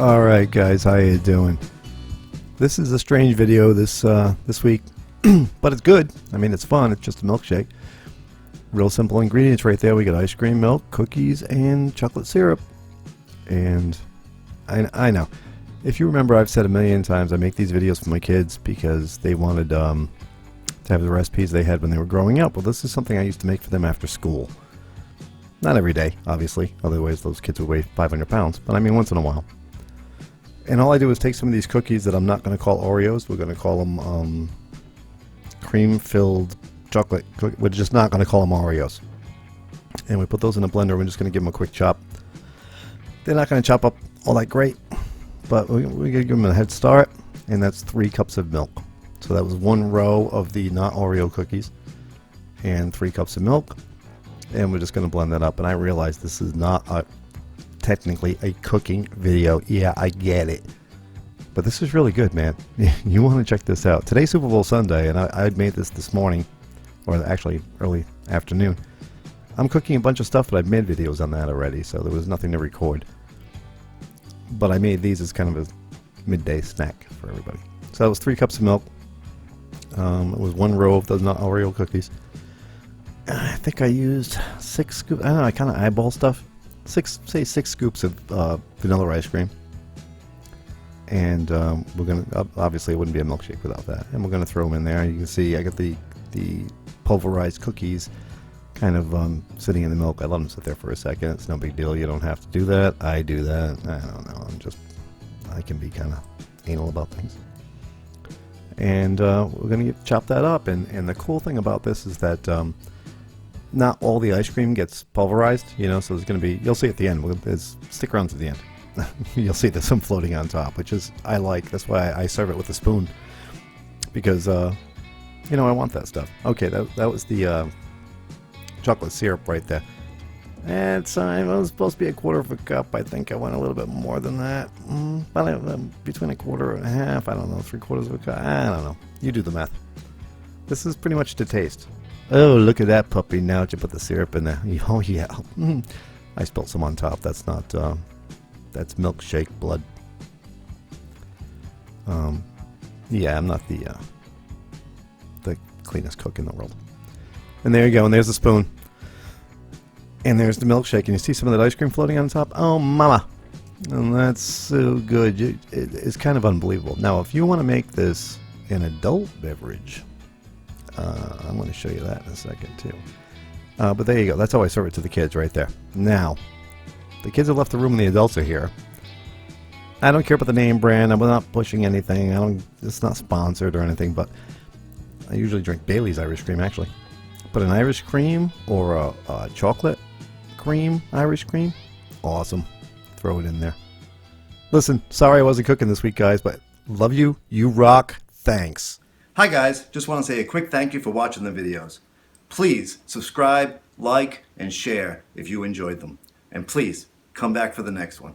Alright guys, how you doing? This is a strange video this week, but it's good. I mean, it's fun. It's just a milkshake. Real simple ingredients right there. We got ice cream, milk, cookies, and chocolate syrup. And I know. If you remember, I've said a million times I make these videos for my kids because they wanted to have the recipes they had when they were growing up. Well, this is something I used to make for them after school. Not every day, obviously. Otherwise, those kids would weigh 500 pounds. But I mean, once in a while. And all I do is take some of these cookies that I'm not going to call Oreos. We're going to call them cream-filled chocolate cookies. We're just not going to call them Oreos. And we put those in a blender. We're just going to give them a quick chop. They're not going to chop up all that great, but we're going to give them a head start. And that's 3 cups of milk. So that was 1 row of the not Oreo cookies and 3 cups of milk. And we're just going to blend that up. And I realize this is not technically a cooking video. Yeah, I get it. But this is really good, man. You want to check this out. Today's Super Bowl Sunday, and I made this morning, or actually early afternoon. I'm cooking a bunch of stuff, but I've made videos on that already, so there was nothing to record. But I made these as kind of a midday snack for everybody. So that was 3 cups of milk. It was 1 row of those not Oreo cookies. I think I used 6 scoops. I don't know, I kind of eyeball stuff. 6 scoops of vanilla ice cream. And we're going to, obviously it wouldn't be a milkshake without that. And we're going to throw them in there. You can see I got the pulverized cookies kind of sitting in the milk. I let them sit there for a second. It's no big deal. You don't have to do that. I do that. I don't know. I can be kind of anal about things. And we're going to chop that up. And the cool thing about this is that not all the ice cream gets pulverized, you know, so there's going to be, you'll see at the end, stick around to the end. You'll see there's some floating on top, which is, I like, that's why I serve it with a spoon, because, you know, I want that stuff. Okay, that was the chocolate syrup right there. And it was supposed to be 1/4 of a cup. I think I went a little bit more than that. Between 1/4 and a half, I don't know, 3/4 of a cup, I don't know. You do the math. This is pretty much to taste. Oh, look at that puppy. Now that you put the syrup in there. Oh, yeah. I spilled some on top. That's not, that's milkshake blood. Yeah, I'm not the cleanest cook in the world. And there you go. And there's the spoon. And there's the milkshake. And you see some of that ice cream floating on top? Oh, mama. And that's so good. It's kind of unbelievable. Now, if you want to make this an adult beverage, I'm going to show you that in a second too. But there you go. That's how I serve it to the kids right there. Now, the kids have left the room and the adults are here. I don't care about the name brand. I'm not pushing anything. It's not sponsored or anything, but I usually drink Bailey's Irish Cream actually. But an Irish cream or a chocolate cream Irish cream, awesome. Throw it in there. Listen, sorry I wasn't cooking this week, guys, but love you. You rock. Thanks. Hi guys, just want to say a quick thank you for watching the videos. Please subscribe, like, and share if you enjoyed them. And please, come back for the next one.